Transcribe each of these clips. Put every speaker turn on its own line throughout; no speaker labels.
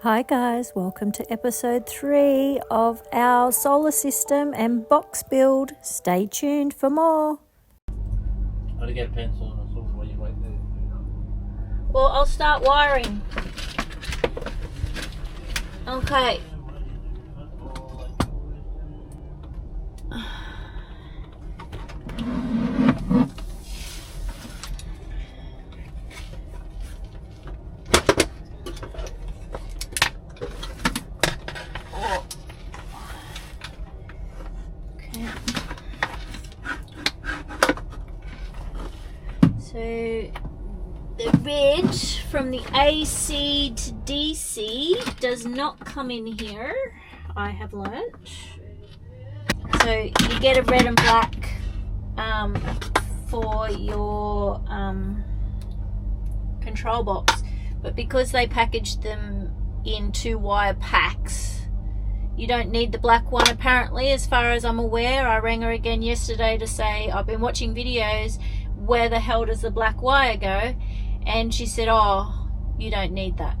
Hi guys, welcome to episode 3 of our solar system and box build. Stay tuned for more.
Gotta get a pencil and a sword while you wait there.
Well, I'll start wiring. Okay. So the red from the AC to DC does not come in here, I have learnt. So you get a red and black for your control box, but because they packaged them in 2-wire packs, you don't need the black one apparently, as far as I'm aware. I rang her again yesterday to say I've been watching videos, where the hell does the black wire go? And she said, oh, you don't need that.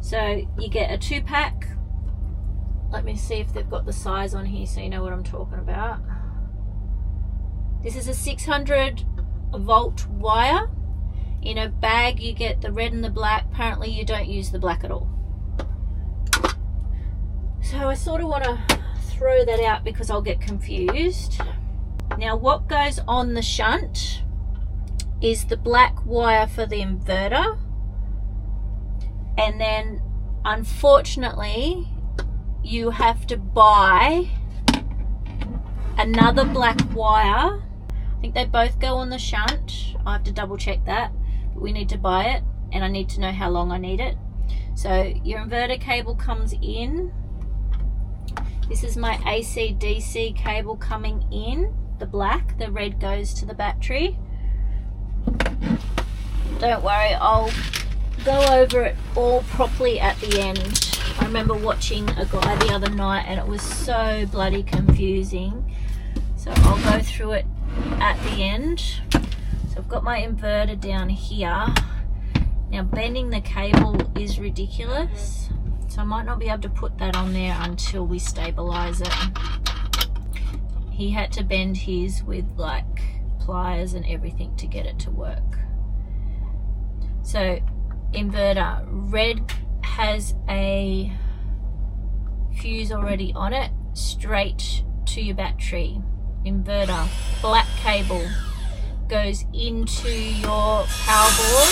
So you get a 2-pack. Let me see if they've got the size on here so you know what I'm talking about. This is a 600 volt wire. In a bag you get the red and the black. Apparently you don't use the black at all. So I sort of want to throw that out because I'll get confused. Now what goes on the shunt is the black wire for the inverter, and then unfortunately you have to buy another black wire. I think they both go on the shunt. I have to double check that, but we need to buy it and I need to know how long I need it. So your inverter cable comes in. This is my AC DC cable coming in, the black. The red goes to the battery. Don't worry, I'll go over it all properly at the end. I remember watching a guy the other night and it was so bloody confusing. So I'll go through it at the end. So I've got my inverter down here. Now bending the cable is ridiculous. So I might not be able to put that on there until we stabilize it. He had to bend his with like pliers and everything to get it to work. So inverter, red has a fuse already on it, straight to your battery. Inverter, black cable goes into your power board.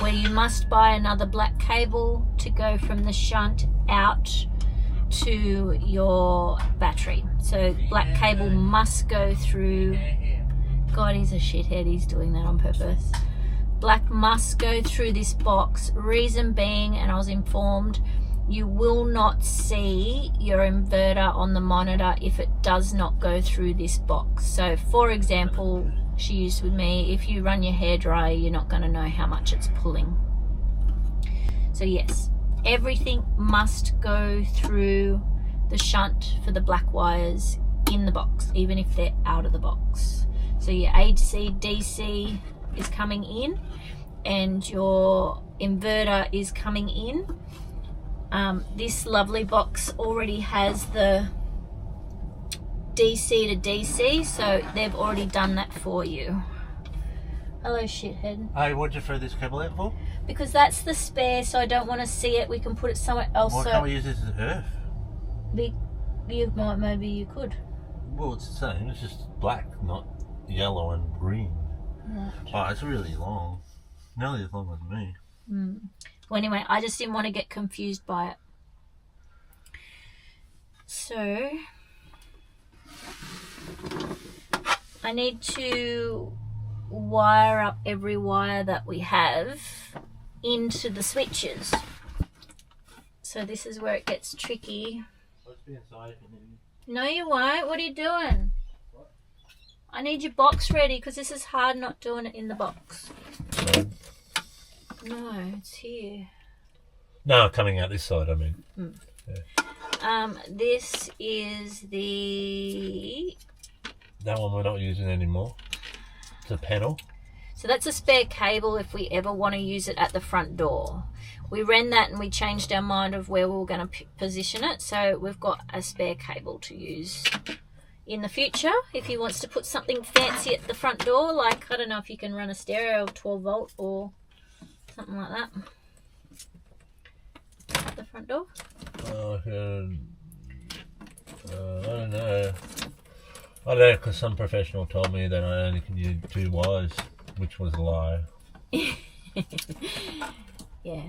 Where you must buy another black cable to go from the shunt out to your battery. So black cable must go through. God, he's a shithead, he's doing that on purpose. Black must go through this box. Reason being, and I was informed, you will not see your inverter on the monitor if it does not go through this box. So for example, she used with me, if you run your hairdryer, you're not going to know how much it's pulling. So yes, everything must go through the shunt for the black wires in the box, even if they're out of the box. So your AC DC is coming in and your inverter is coming in. This lovely box already has the DC to DC, so they've already done that for you. Hello, shithead.
Hey, what'd you throw this cable out for?
Because that's the spare, so I don't want to see it. We can put it somewhere else.
Why can't we use this as earth?
Maybe you could.
Well, it's the same. It's just black, not yellow and green.
Right.
Oh, it's really long. Nearly as long as me.
Well, anyway, I just didn't want to get confused by it. So I need to wire up every wire that we have into the switches. So this is where it gets tricky.
Let's be inside if you need.
No, you won't. What are you doing?
What?
I need your box ready because this is hard not doing it in the box. No, it's here.
No, coming out this side, I mean.
Yeah. This is the
That one we're not using anymore. It's a panel.
So that's a spare cable if we ever want to use it at the front door. We ran that and we changed our mind of where we were going to position it. So we've got a spare cable to use in the future if he wants to put something fancy at the front door. Like, I don't know if you can run a stereo of 12 volt or something like that at the front door.
I don't know. I don't know, because some professional told me that I only can use 2 wires, which was a lie.
Yeah.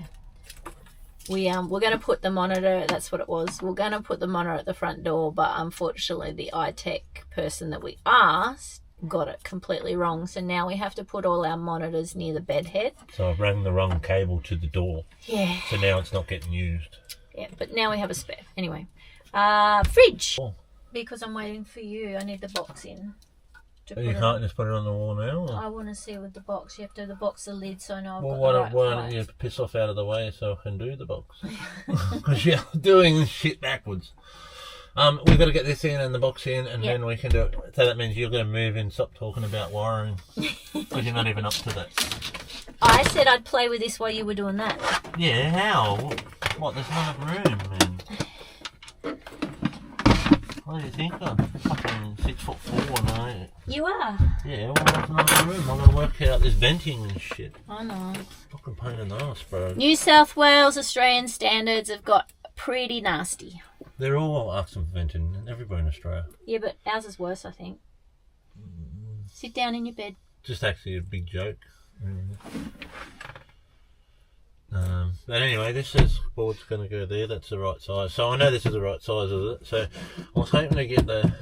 We're going to put the monitor, that's what it was. We're going to put the monitor at the front door, but unfortunately the iTech person that we asked got it completely wrong. So now we have to put all our monitors near the bed head.
So I've rang the wrong cable to the door.
Yeah.
So now it's not getting used.
Yeah, but now we have a spare. Anyway. Fridge.
Oh.
Because I'm waiting for you. I need the box in.
You can't just put it on the wall now? Or?
I want to see with the box. You have to have the box the lid so I know I've
Well,
got the
why
right
don't
height.
you piss off out of the way so I can do the box? Because you're doing this shit backwards. We've got to get this in and the box in, and then we can do it. So that means you're going to move in, stop talking about wiring, because you're not even up to that.
I said I'd play with this while you were doing that.
Yeah, how? What? There's not enough room, man. What do you think? I'm fucking 6'4", no?
You are.
Yeah, well, there's not enough room. I've got to work out this venting and shit.
I know.
Fucking pain in the ass, bro.
New South Wales Australian standards have got pretty nasty.
They're all asking for venting, and everywhere in Australia.
Yeah, but ours is worse, I think. Sit down in your bed.
Just actually a big joke. But anyway, this is board's going to go there. That's the right size. So I know this is the right size, is it? So I was hoping to get the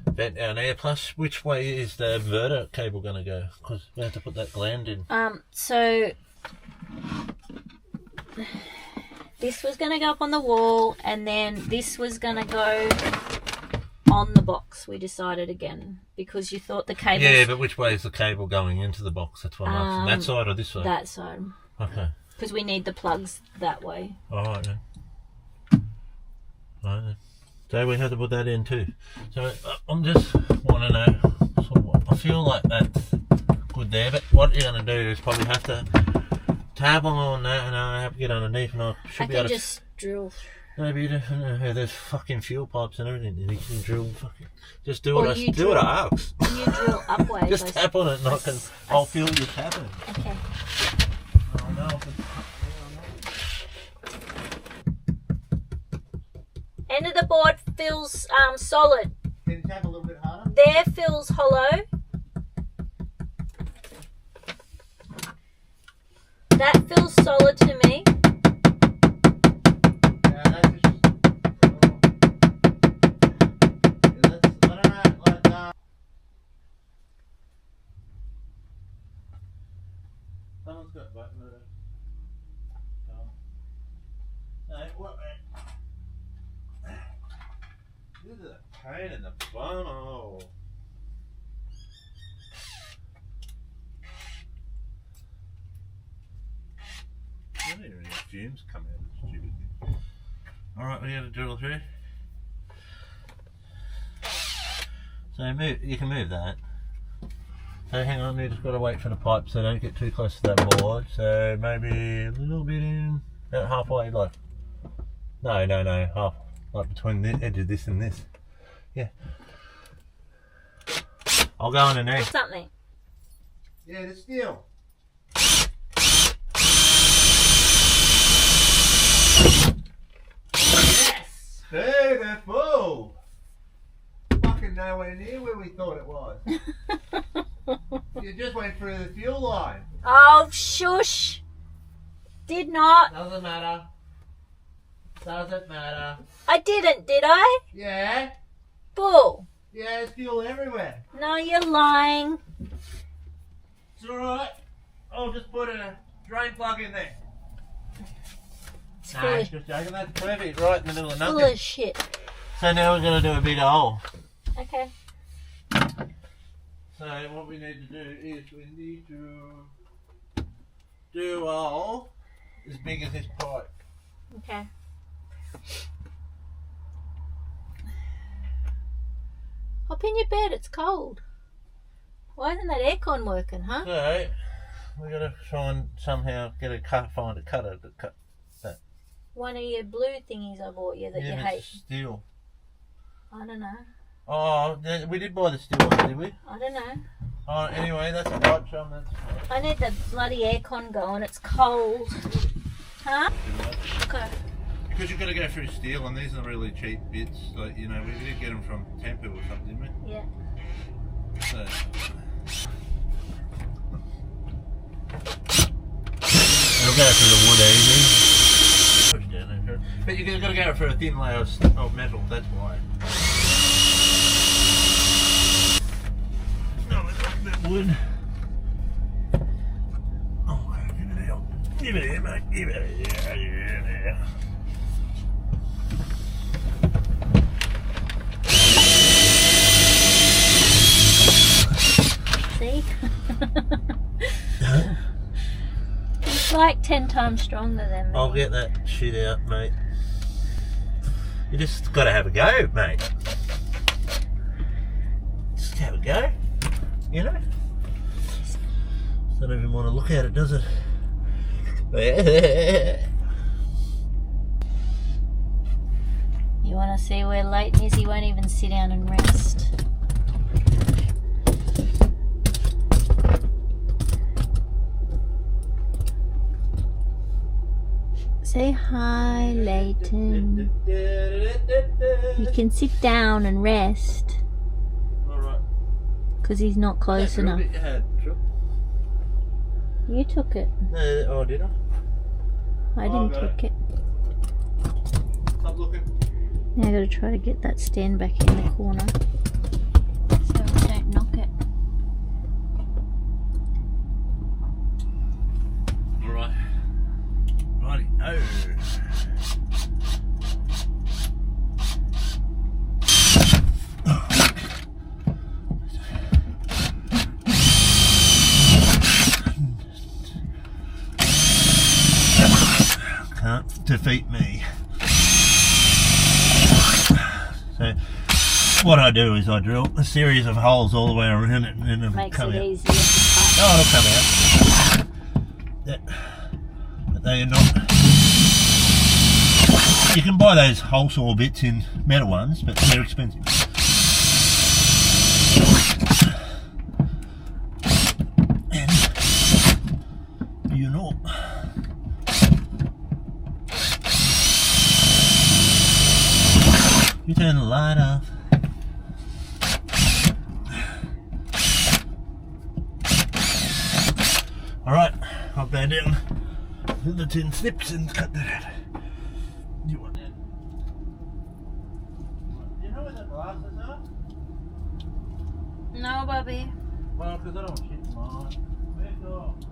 vent down there. Plus, which way is the inverter cable going to go? Because we have to put that gland in.
So this was going to go up on the wall, and then this was going to go on the box. We decided again because you thought the cable.
Yeah, but which way is the cable going into the box? That's what I'm asking. That side or this side?
That side.
Okay.
Because we need the plugs that way.
Alright then. Alright then. So we have to put that in too. So I'm just want to know. I feel like that's good there, but what you're going to do is probably have to tab on that, and I have to get underneath, and I should be able to
just drill.
Maybe there's fucking fuel pipes and everything. And you can drill fucking. Just do what I ask.
You drill upways.
Just tap on it, and I'll feel you tapping.
Okay.
Oh no.
End of the board feels solid.
Can you tap a little bit harder?
There feels hollow. That feels solid to me.
Yeah, that's just. That's, I don't know, like someone's got button on it. No, what? This is a pain in the bum. Oh. I don't even know if fumes come out of this stupid thing. Alright, we're going to drill through. So you can move that. So hang on, you just got to wait for the pipe so don't get too close to that board. So maybe a little bit in, about halfway, like, no, half, like between the edge of this and this. Yeah. I'll go underneath.
Something.
Yeah, the steel. Yes! Beautiful! Fucking nowhere near where we thought it was. You just went through the fuel line.
Oh, shush. Did not.
Doesn't matter. Doesn't matter.
I didn't, did I?
Yeah.
Bull.
Yeah, there's fuel everywhere.
No, you're lying.
It's alright. I'll just put a drain plug in there.
It's
No,
full of,
just joking. That's perfect. Right in the middle of
full
nothing.
of shit.
So now we're going to do a big hole.
Okay.
So what we need to do is we need to do a hole as big as this pipe.
Okay. Hop in your bed, it's cold. Why isn't that aircon working, huh?
So, we're going to try and somehow find a cutter to cut that.
One of your blue thingies I bought you that you hate.
Steel.
I don't know.
Oh, we did buy the steel one, did we?
I don't know.
Oh, anyway, that's a right, Chum.
I need the bloody aircon going, it's cold. Huh? Okay.
Because you've got to go through steel, and these are really cheap bits. Like, you know, we did get them from Tempo or something, didn't we?
Yeah.
So. It'll go through the wood easy. Push down there. But you've got to go through a thin layer of metal, that's why. No, it's like that wood. Oh, give it here. Give it here, mate. Give it here. Yeah.
See? It's like 10 times stronger than me.
I'll get that shit out, mate. You just got to have a go, mate. Just have a go, you know? Don't even want to look at it, does it?
You want to see where Leighton is? He won't even sit down and rest. Say hi, Leighton. You can sit down and rest.
Alright.
Because he's not close enough. You took it.
Oh, did I?
I didn't take it.
Stop looking.
Now I gotta try to get that stand back in the corner so we don't knock it.
Alright. Righty. Oh. Can't defeat me. So what I do is I drill a series of holes all the way around it, and then it'll come out.
Makes it easier to cut.
Oh, it'll come out. But they are not. You can buy those hole saw bits in metal ones, but they're expensive. And you know. You turn the light off. Alright, I'll go down to the tin snips and cut that out. You want that? Do you know where the glasses are?
No, Bobby.
Well, because I don't want shit in mine. Where's the...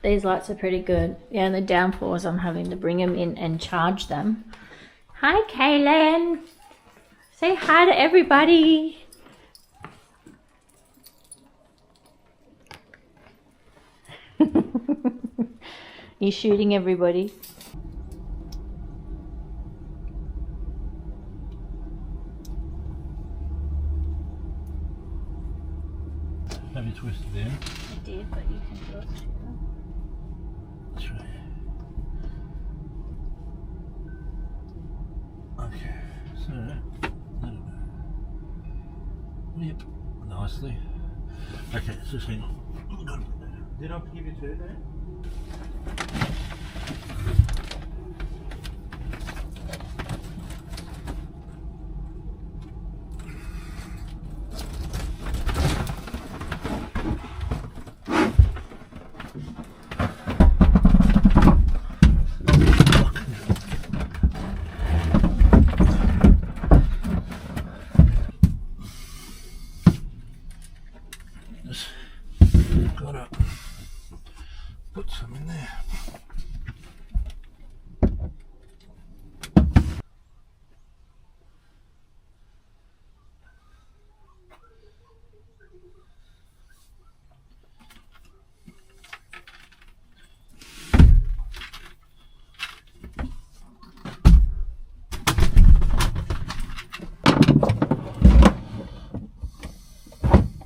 These lights are pretty good. The only downfall is I'm having to bring them in and charge them. Hi, Kaylin. Say hi to everybody. You shooting everybody?
Have you twisted in?
I did, but you can do it too.
That's right. Okay, so that'll yep, nicely. Okay, so just hang on. Did I give you two there?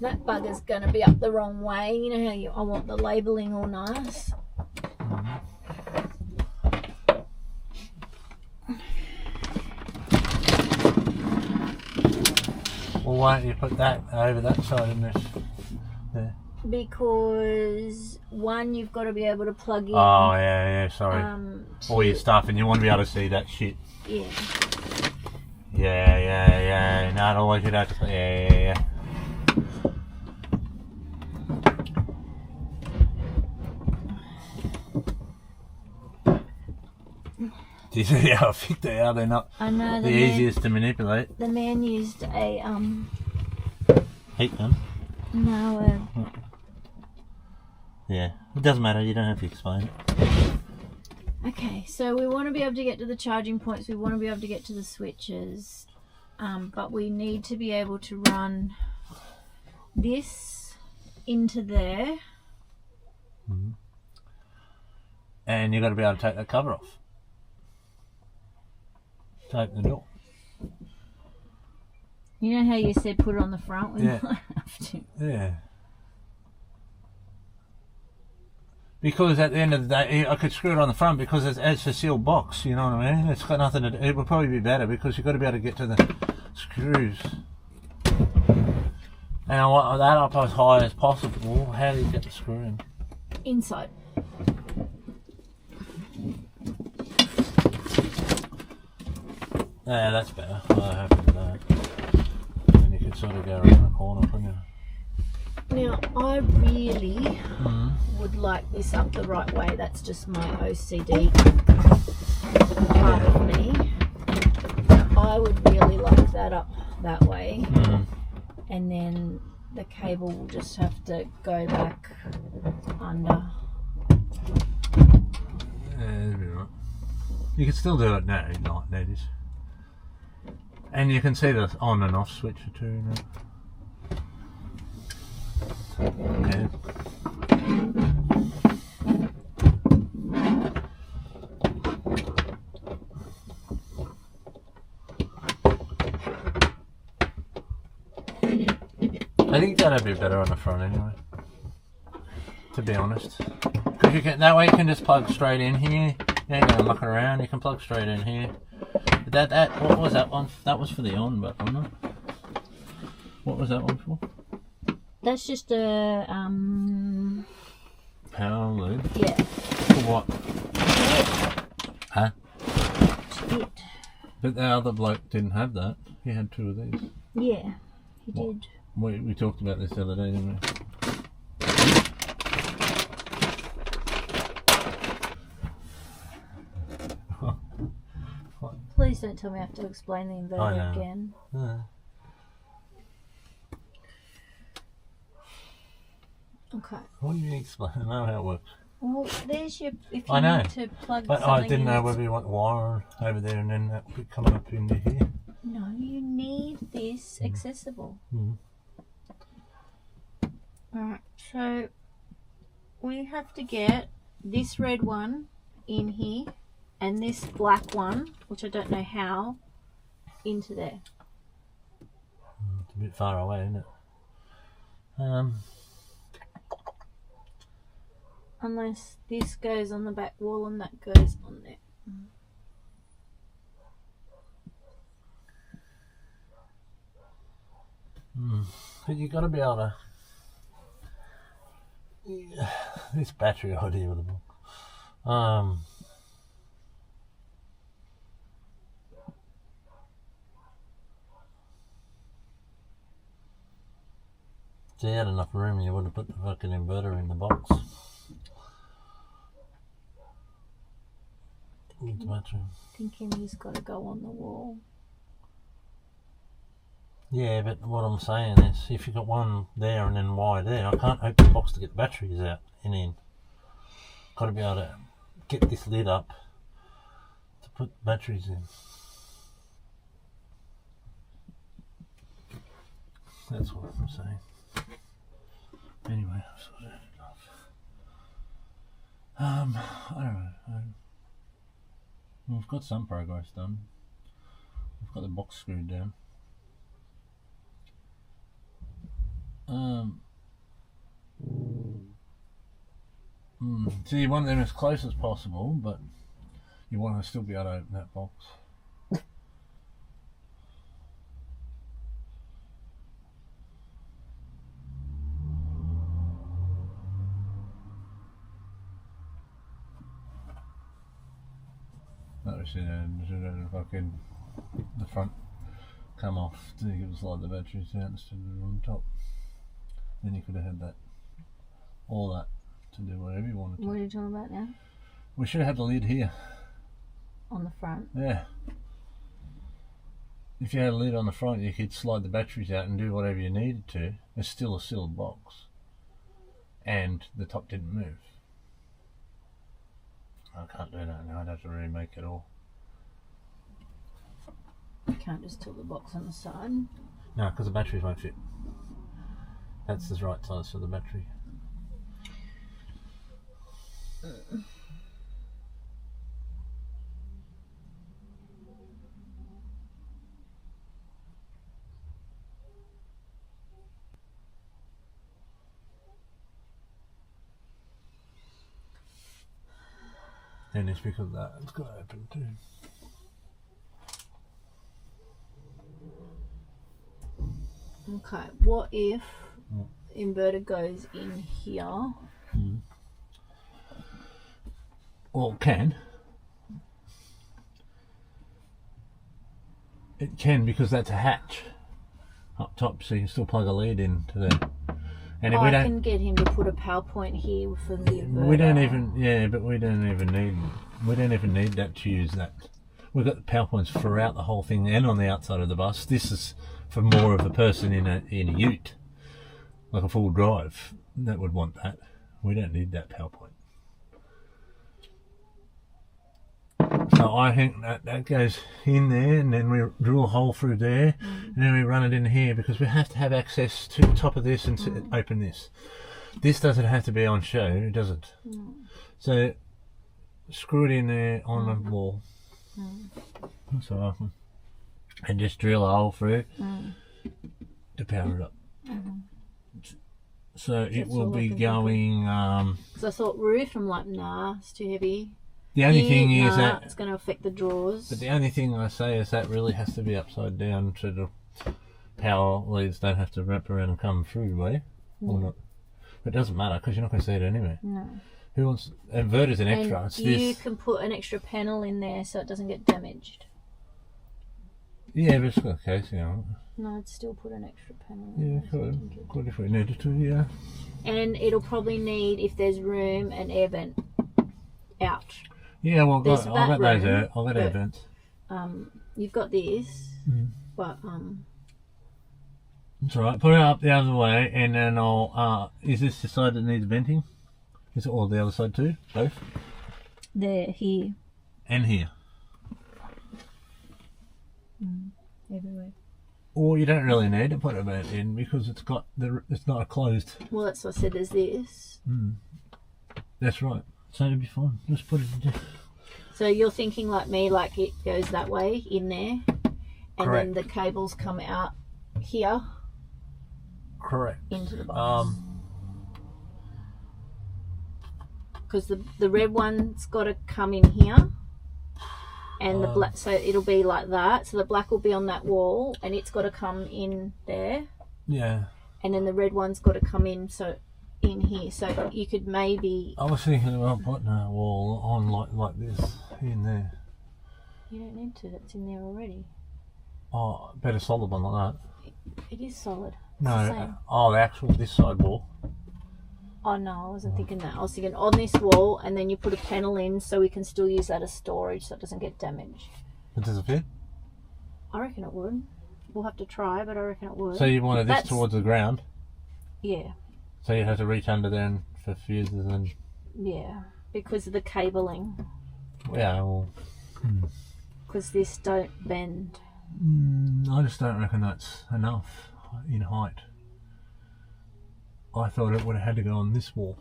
That bugger's going to be up the wrong way. You know how I want the labelling all nice.
Well, why don't you put that over that side in this? There.
Because one, you've got to be able to plug in.
Oh yeah, sorry. All your stuff, and you want to be able to see that shit.
Yeah.
Yeah. No, otherwise you'd have to. Yeah. Do you see how thick they are? They're not the easiest to manipulate.
The man used a
heat gun.
No.
Yeah, it doesn't matter. You don't have to explain it.
Okay, so we want to be able to get to the charging points. We want to be able to get to the switches, but we need to be able to run this into there.
Mm-hmm. And you've got to be able to take that cover off. To open the door.
You know how you said put it on the front? We might have to.
Yeah. Because at the end of the day, I could screw it on the front because it's a sealed box, you know what I mean? It's got nothing to do. It would probably be better because you've got to be able to get to the screws. And I want that up as high as possible. How do you get the screw in?
Inside.
Yeah, that's better. I'm happy with that. Then you can sort of go around the corner, couldn't you?
Now, I really would like this up the right way. That's just my OCD part of me. I would really like that up that way. And then the cable will just have to go back under.
Yeah, that'd be right. You can still do it now, not that is. And you can see the on and off switcher too, you know. Okay. I think that'd be better on the front anyway, to be honest. Because you can, that way you can just plug straight in here. You ain't gonna muck around, you can plug straight in here. But what was that one? That was for the on button, wasn't it? What was that one for?
That's just a
power loop?
Yeah.
For what? Huh?
It.
But the other bloke didn't have that. He had two of these.
Yeah, he did.
We talked about this the other day, didn't we?
Please don't tell me I have to explain the inverter again. Okay.
What do you explain? I know how it works.
Well, there's your. If you
I know.
need to plug
But
something
I didn't know
in,
whether you want wire over there and then that would come up into here.
No, you need this accessible. Alright, so we have to get this red one in here and this black one, which I don't know how, into there.
It's a bit far away, isn't it?
Unless this goes on the back wall and that goes on there.
But you've got to be able to. Yeah, this battery idea with the book. So you had enough room, you would have put the fucking inverter in the box. With the battery.
Thinking he's got to go on the wall.
Yeah, but what I'm saying is, if you've got one there and then wire there, I can't open the box to get the batteries out and in. Got to be able to get this lid up to put batteries in. That's what I'm saying. Anyway, I've sorted it off. I don't know. We've got some progress done. We've got the box screwed down. So you want them as close as possible, but you want to still be able to open that box. Notice fucking the front come off to give us like the batteries out instead of on top. Then you could have had that, all that, to do whatever you wanted to.
What are you talking about now?
We should have had the lid here.
On the front?
Yeah. If you had a lid on the front, you could slide the batteries out and do whatever you needed to. It's still a sealed box. And the top didn't move. I can't do that now, I'd have to remake it all.
You can't just tilt the box on the side.
No, because the batteries won't fit. That's the right size for the battery. And it's because of that, it's got to open too.
Okay, what if inverter goes in here?
Well, it can. It can, because that's a hatch up top, so you can still plug a lead into there. And
I can get him to put a power point here for the inverter.
We don't even, but we don't even need that to use that. We've got the power points throughout the whole thing and on the outside of the bus. This is for more of a person in a ute, like a full drive, that would want that. We don't need that power point. So I think that goes in there, and then we drill a hole through there, and then we run it in here, because we have to have access to the top of this and open this. This doesn't have to be on show, it doesn't. So screw it in there on the wall. So I can, and just drill a hole through to power it up. So it will be going.
So I thought roof, I'm like, nah, it's too heavy.
The only thing is that
it's going to affect the drawers.
But the only thing I say is that really has to be upside down, so the power leads don't have to wrap around and come through, way or not. But it doesn't matter, because you're not going to see it anyway.
No.
Who wants inverters an extra? It's
you can put an extra panel in there so it doesn't get damaged.
Yeah, but it's got a casing on it.
No, I'd still put an extra panel in
there. Could if we needed to, yeah.
And it'll probably need, if there's room, an air vent out.
Yeah, well, I've got those out. I've got air vents.
You've got this, but
it's alright. Put it up the other way, and then I'll. Is this the side that needs venting? Is it all the other side too? Both?
There, here.
And here.
Everywhere.
Or you don't really need to put a vent in, because it's not a closed.
Well, that's what I said. There's this.
That's right. So it'll be fine. Just put it in.
So you're thinking like me, like it goes that way in there, and
Correct.
then the cables come out here.
Correct.
Into the box. Because the red one's got to come in here, and the black. So it'll be like that. So the black will be on that wall, and it's got to come in there.
Yeah.
And then the red one's got to come in. So. In here, so you could maybe.
I was thinking about putting a wall on like this in there.
You don't need to. That's in there already.
Oh, better solid one like that.
It is solid. It's
no.
the same.
The actual this side wall.
Oh no, I wasn't thinking that. I was thinking on this wall, and then you put a panel in, so we can still use that as storage, so it doesn't get damaged.
But does it fit?
I reckon it would. We'll have to try, but I reckon it would.
So you wanted this towards the ground?
Yeah.
So you have to reach under there for fuses and...
Yeah, because of the cabling.
Yeah, well...
Because this don't bend.
I just don't reckon that's enough in height. I thought it would have had to go on this wall.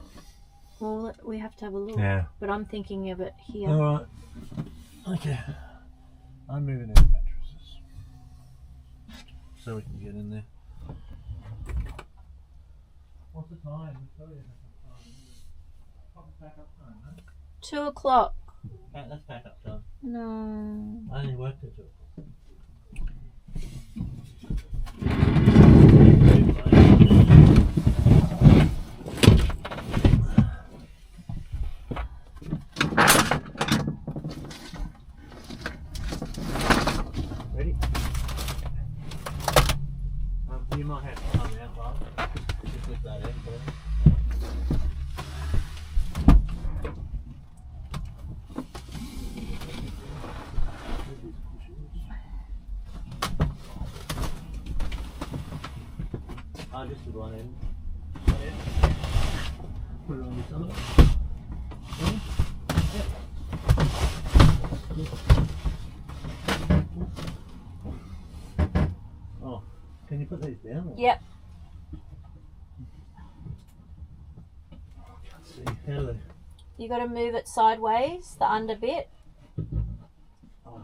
Well, we have to have a look.
Yeah.
But I'm thinking of it here.
Alright. Okay. I'm moving in the mattresses. So we can get in there. What's the time? We'll tell you the time. Pop it back up time, huh?
2 o'clock.
That's back up time.
No.
I only worked at 2 o'clock. Ready? You might have to come out, Bob. Just lift that in for me. Just the one end. Put it on this other. Yep. Oh, can you put these down? Or?
Yep.
I can't see. How do they?
You got to move it sideways, the under bit.
Oh.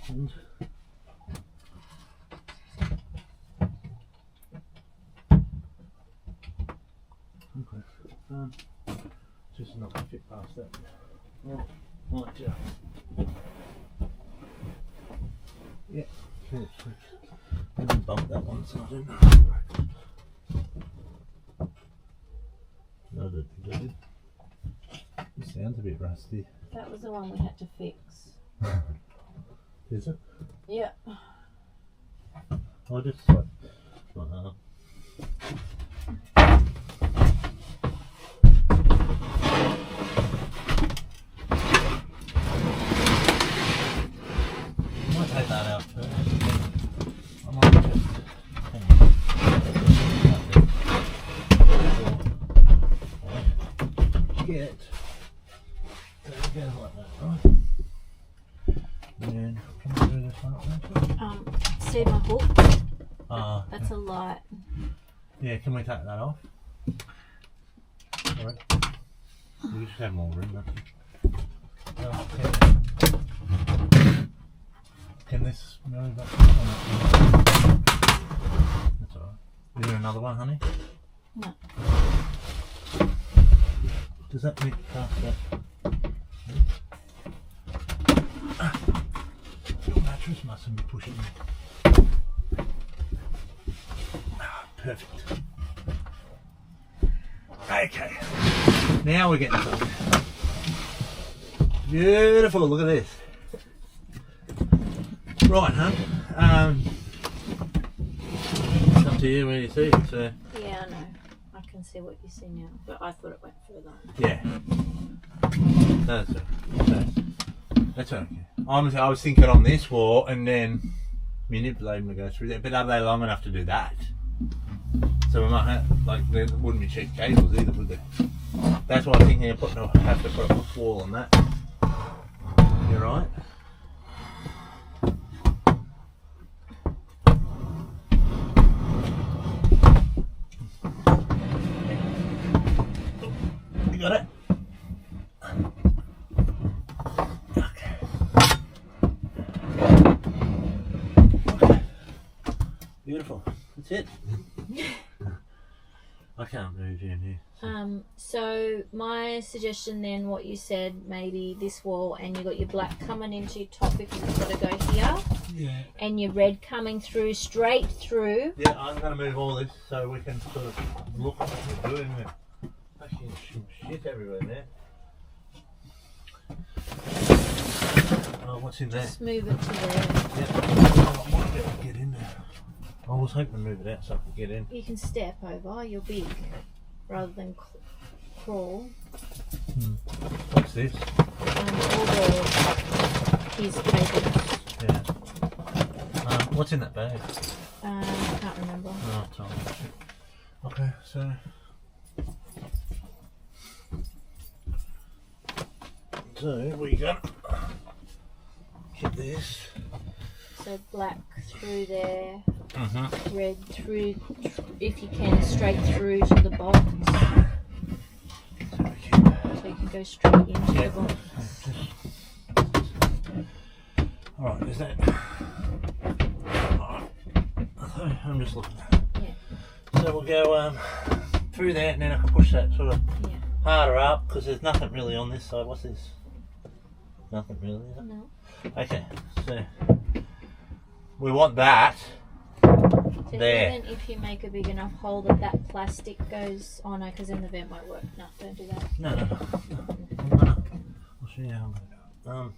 And just not going to fit past that. Oh, right, yeah. I didn't bump that one, so I didn't. No, I don't think I did. It sounds a bit rusty.
That was the one we had to fix.
Is it?
Yeah.
I'll just like that. Take that out first. I might just get there it goes like that, right? And then can we do this one?
See my hook? That's a light.
Yeah, can we take that off? Alright. We just have more room, Can this move up? That's alright. Is there another one, honey?
No.
Does that make past that? Your mattress mustn't be pushing me. Perfect. Okay. Now we're getting something. Beautiful, look at this. Right, hun. It's up to you where you see it. So.
Yeah, I know. I can see what you see now, but I thought it went further.
Yeah. That's okay. I was thinking on this wall and then manipulating to go through there, but are they long enough to do that? So we might have, like, there wouldn't be cheap cables either, would there? That's why I'm thinking of have to put a wall on that. You're right. You got it? Okay. Beautiful. That's it. I can't move in here.
So my suggestion then, what you said, maybe this wall, and you got your black coming into your top because it's got to go here.
Yeah.
And your red coming through, straight through.
Yeah, I'm going to move all this so we can sort of look at what we're doing with fucking shit everywhere there. Oh, what's in there?
Just move it to there.
Yeah. Oh, I might be able to get in there. I was hoping to move it out so I could get in.
You can step over, you're big, rather than crawl.
What's this?
All his cables.
Yeah. What's in that bag?
I can't remember.
Oh, tell me. Okay, so. So, we got. Get this.
So black through there, red through, if you can, straight through to the box. So you can go straight into the box.
Alright, is that? Sorry, I'm just looking at it.
Yeah.
So we'll go through there, and then I can push that sort of
Yeah.
harder up, because there's nothing really on this side. What's this? Nothing really, is it?
No.
Okay, so we want that
So
there.
even if you make a big enough hole that plastic goes on, because then the vent won't work. No, don't do that.
No. I'll show you how I'm going to do it.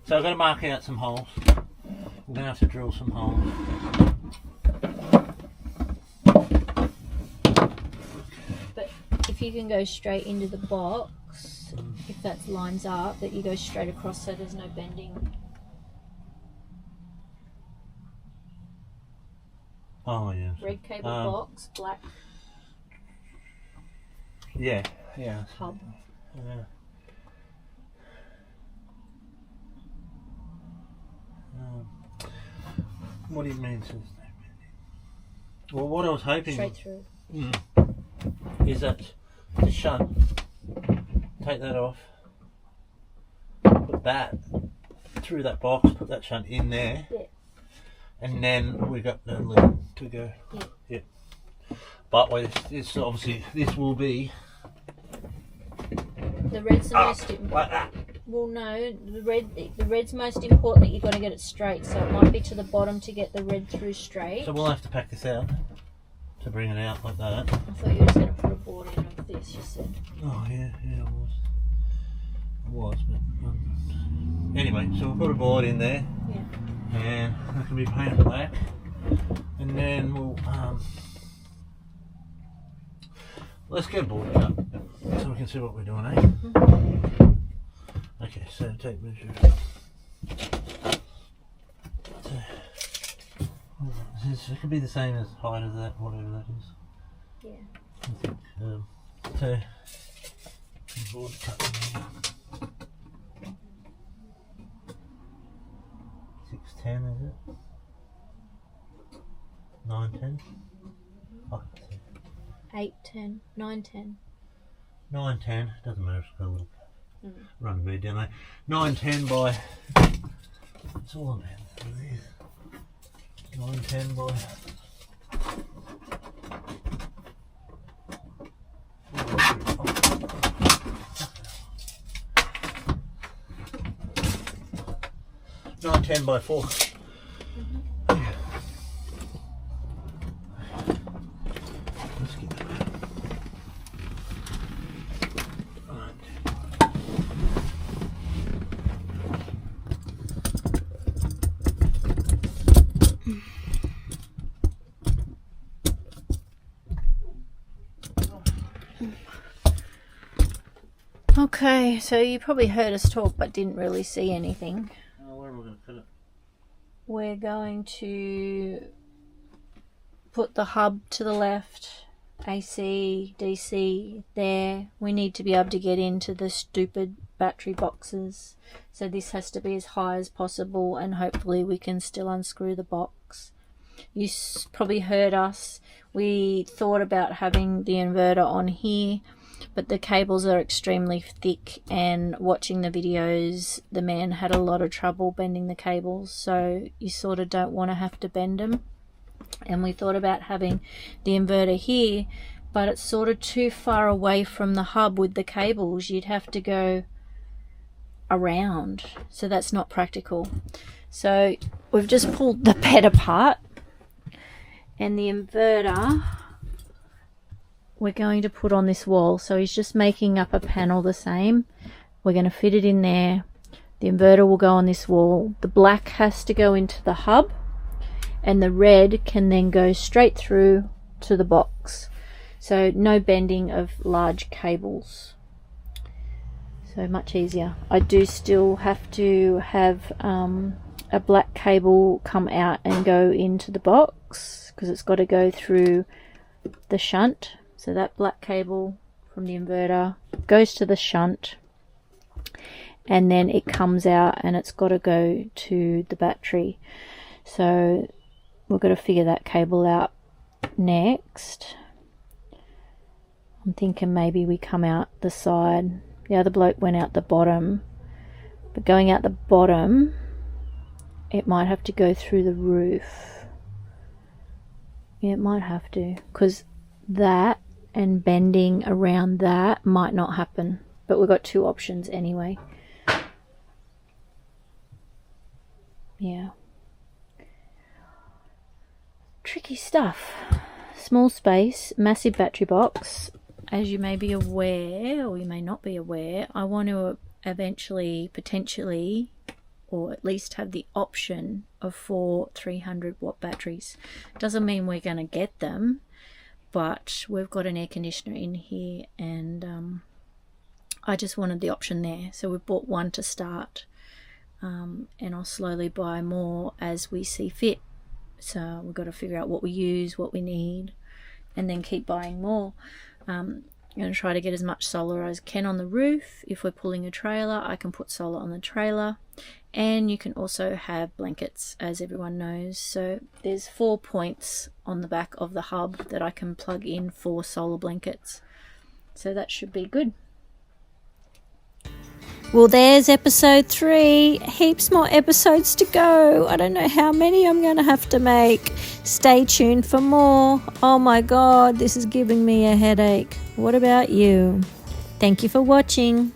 So I've got to mark out some holes. We're going to have to drill some holes.
But if you can go straight into the box, if that lines up, that you go straight across so there's no bending.
Oh yeah.
Red cable box, black
Yeah.
hub.
What do you mean? Well, what I was hoping
Straight through.
is that the shunt, take that off, put that through that box, put that shunt in there,
Yeah.
and then we got the lid to go.
Yeah.
But it's obviously, this will be
The red's the most important.
like that.
Well, no, the red's most important, that you've got to get it straight. So it might be to the bottom to get the red through straight.
So we'll have to pack this out to bring it out like that.
I thought you were just going to put a board in of this, you said.
Oh yeah, it was, but anyway, so we'll put a board in there,
Yeah.
and that can be painted black, and then we'll let's get a board cut so we can see what we're doing, eh?
Mm-hmm.
Okay, so tape measure. So, it could be the same as height as that, whatever that is.
Yeah.
I think. So board cut in here. 610 is it? 910? I can't see.
8, 10, 9, 10.
910, doesn't matter, it's got a little run a bit down there. 910 by, it's all about these. 910 by 910 by 4. Let's get that.
Okay, so you probably heard us talk but didn't really see anything.
Where am I going to put it?
We're going to put the hub to the left, AC, DC there. We need to be able to get into the stupid battery boxes. So this has to be as high as possible, and hopefully we can still unscrew the box. You probably heard us. We thought about having the inverter on here, but the cables are extremely thick, and watching the videos, the man had a lot of trouble bending the cables, so you sort of don't want to have to bend them. And we thought about having the inverter here, but it's sort of too far away from the hub with the cables. You'd have to go around, so that's not practical. So we've just pulled the bed apart, and the inverter we're going to put on this wall. So he's just making up a panel the same. We're going to fit it in there. The inverter will go on this wall. The black has to go into the hub, and the red can then go straight through to the box. So no bending of large cables. So much easier. I do still have to have a black cable come out and go into the box, because it's got to go through the shunt. So that black cable from the inverter goes to the shunt, and then it comes out and it's got to go to the battery. So we've got to figure that cable out next. I'm thinking maybe we come out the side. The other bloke went out the bottom, but going out the bottom, it might have to go through the roof. Yeah, it might have to, because that and bending around that might not happen. But we've got 2 options anyway. Yeah. Tricky stuff. Small space, massive battery box. As you may be aware, or you may not be aware, I want to eventually, potentially, or at least have the option of 4 300-watt batteries. Doesn't mean we're going to get them, but we've got an air conditioner in here, and I just wanted the option there. So we've bought one to start, and I'll slowly buy more as we see fit. So we've got to figure out what we use, what we need, and then keep buying more. I'm going to try to get as much solar as I can on the roof. If we're pulling a trailer, I can put solar on the trailer. And you can also have blankets, as everyone knows. So there's 4 points on the back of the hub that I can plug in for solar blankets. So that should be good. Well, there's episode 3. Heaps more episodes to go. I don't know how many I'm going to have to make. Stay tuned for more. Oh my God, this is giving me a headache. What about you? Thank you for watching.